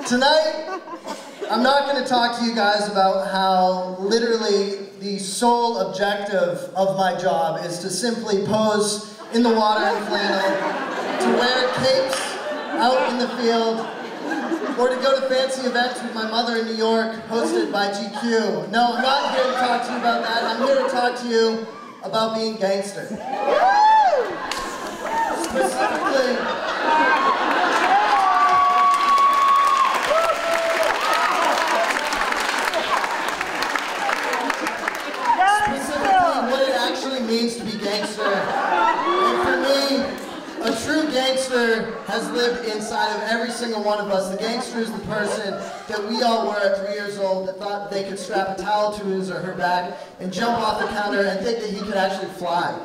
Tonight, I'm not going to talk to you guys about how literally the sole objective of my job is to simply pose in the water and flannel, to wear capes out in the field, or to go to fancy events with my mother in New York, hosted by GQ. No, I'm not here to talk to you about that. I'm here to talk to you about being gangster. Specifically, what it actually means to be gangster. And for me, a true gangster has lived inside of every single one of us. The gangster is the person that we all were at 3 years old that thought they could strap a towel to his or her back and jump off the counter and think that he could actually fly.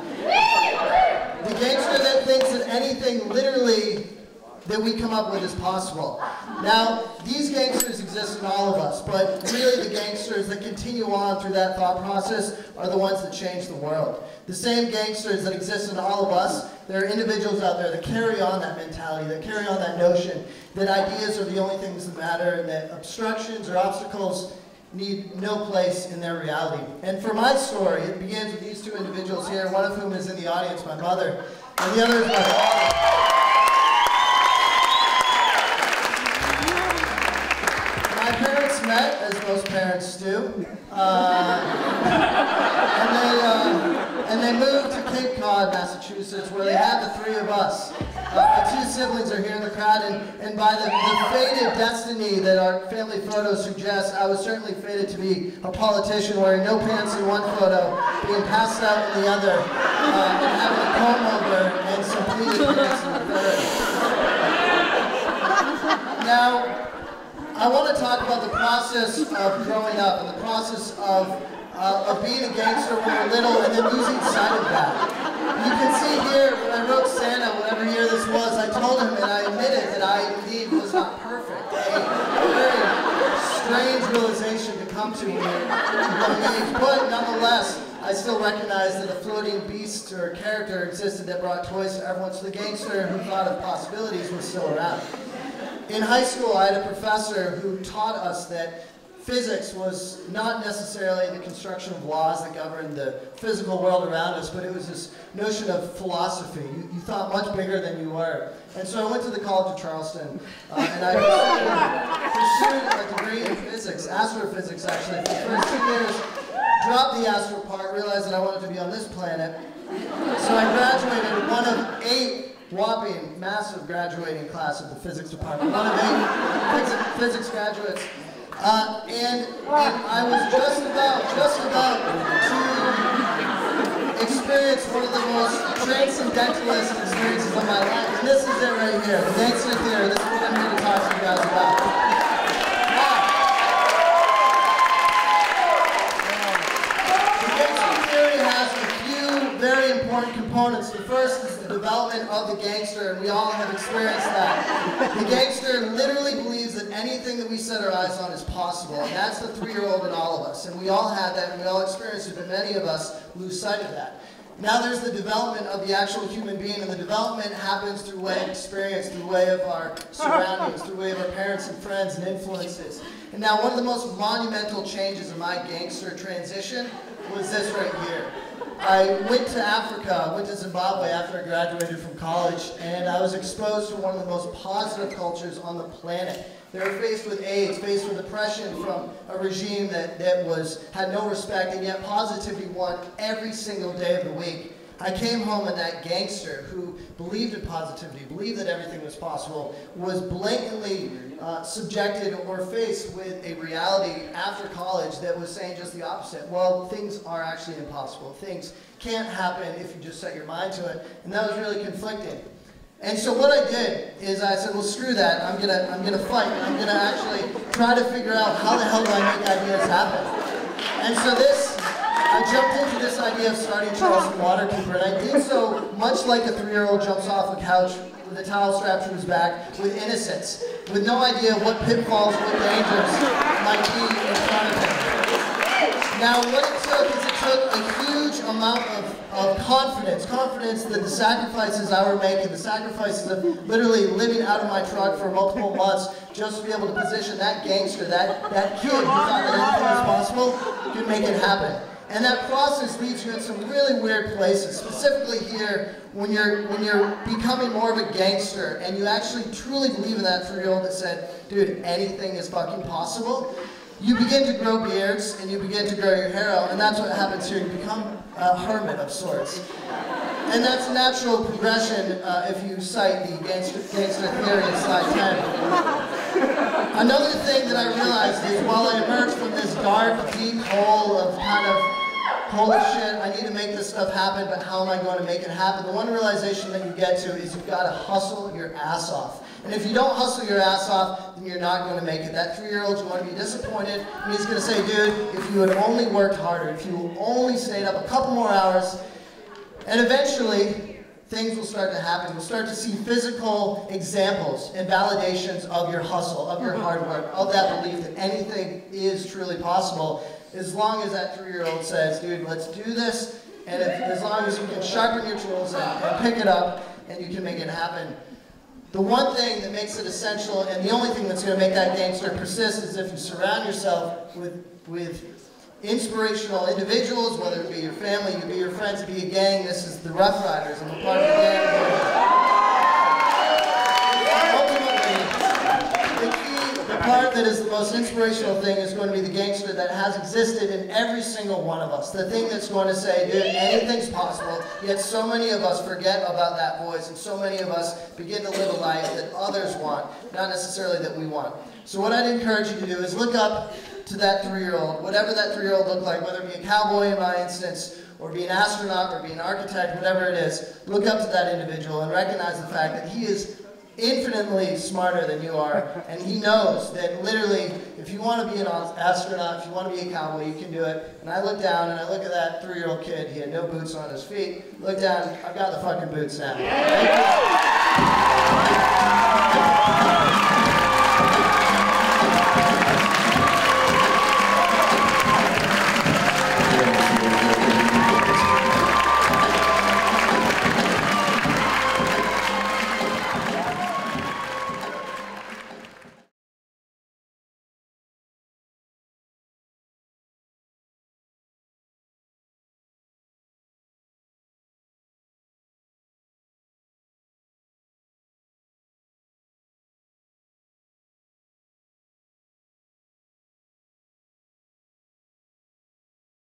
The gangster that thinks that anything literally that we come up with is possible. Now, these gangsters exist in all of us, but really the gangsters that continue on through that thought process are the ones that change the world. The same gangsters that exist in all of us, there are individuals out there that carry on that mentality, that carry on that notion that ideas are the only things that matter and that obstructions or obstacles need no place in their reality. And for my story, it begins with these two individuals here, one of whom is in the audience, my mother, and the other is my father. My parents met, as most parents do, and they moved to Cape Cod, Massachusetts, where they had the three of us. My two siblings are here in the crowd, and by the fated destiny that our family photo suggests, I was certainly fated to be a politician wearing no pants in one photo, being passed out in the other, and having a comb over and some pleated pants in the third. Now, I want to talk about the process of growing up and the process of being a gangster when we're little and then losing sight of that. You can see here, when I wrote Santa, whatever year this was, I told him and I admitted that I indeed was not perfect. A very strange realization to come to when you're a young age, but nonetheless, I still recognize that a floating beast or character existed that brought toys to everyone, so the gangster who thought of possibilities was still around. In high school, I had a professor who taught us that physics was not necessarily the construction of laws that govern the physical world around us, but it was this notion of philosophy. You thought much bigger than you were. And so I went to the College of Charleston, and I pursued a degree in physics, astrophysics actually, for the first 2 years. Dropped the astro part, realized that I wanted to be on this planet. So I graduated one of 8 whopping, massive graduating class of the physics department. One of 8 physics graduates. And I was just about to experience one of the most transcendentalist experiences of my life. And this is it right here, the gangster theory. This is what I'm here to talk to you guys about. Very important components. The first is the development of the gangster, and we all have experienced that. The gangster literally believes that anything that we set our eyes on is possible, and that's the 3-year-old in all of us. And we all had that, and we all experienced it, but many of us lose sight of that. Now there's the development of the actual human being, and the development happens through way of experience, through way of our surroundings, through way of our parents and friends and influences. And now one of the most monumental changes in my gangster transition was this right here. I went to Africa, went to Zimbabwe after I graduated from college, and I was exposed to one of the most positive cultures on the planet. They were faced with AIDS, faced with oppression from a regime that had no respect, and yet positivity won every single day of the week. I came home and that gangster who believed in positivity, believed that everything was possible, was blatantly subjected or faced with a reality after college that was saying just the opposite. Well, things are actually impossible. Things can't happen if you just set your mind to it. And that was really conflicting. And so what I did is I said, well, screw that. I'm gonna fight. I'm gonna actually try to figure out how the hell do I make ideas happen. And so I jumped into this idea of starting Charleston Waterkeeper, and I did so much like a 3-year-old jumps off a couch with a towel strapped to his back, with innocence, with no idea what pitfalls, what dangers might be in front of him. Now, what it took is it took a huge amount of of confidence. Confidence that the sacrifices I were making, the sacrifices of literally living out of my truck for multiple months just to be able to position that gangster, that kid who thought that anything was possible, could make it happen. And that process leads you in some really weird places, specifically here when you're becoming more of a gangster and you actually truly believe in that 3-year-old that said, dude, anything is fucking possible. You begin to grow beards and you begin to grow your hair out, and that's what happens here. You become a hermit of sorts. And that's a natural progression if you cite the gangster theory in slide 10. Another thing that I realized is while I emerged from this dark, deep hole of kind of, holy shit, I need to make this stuff happen, but how am I going to make it happen? The one realization that you get to is you've got to hustle your ass off. And if you don't hustle your ass off, then you're not going to make it. That 3-year-old's going to be disappointed, and he's going to say, dude, if you had only worked harder, if you only stayed up a couple more hours, and eventually, things will start to happen. You'll start to see physical examples and validations of your hustle, of your hard work, of that belief that anything is truly possible, as long as that 3-year-old says, dude, let's do this, and as long as you can sharpen your tools and pick it up, and you can make it happen. The one thing that makes it essential, and the only thing that's going to make that gangster persist, is if you surround yourself with inspirational individuals, whether it be your family, you be your friends, be a gang. This is the Rough Riders. I'm a part of the gang. The part that is the most inspirational thing is going to be the gangster that has existed in every single one of us. The thing that's going to say, dude, anything's possible, yet so many of us forget about that voice, and so many of us begin to live a life that others want, not necessarily that we want. So what I'd encourage you to do is look up to that 3-year-old, whatever that 3-year-old looked like, whether it be a cowboy in my instance, or be an astronaut, or be an architect, whatever it is, look up to that individual and recognize the fact that he is infinitely smarter than you are, and he knows that literally, if you want to be an astronaut, if you want to be a cowboy, you can do it. And I look down and I look at that 3-year-old kid. He had no boots on his feet. Look down, I've got the fucking boots now.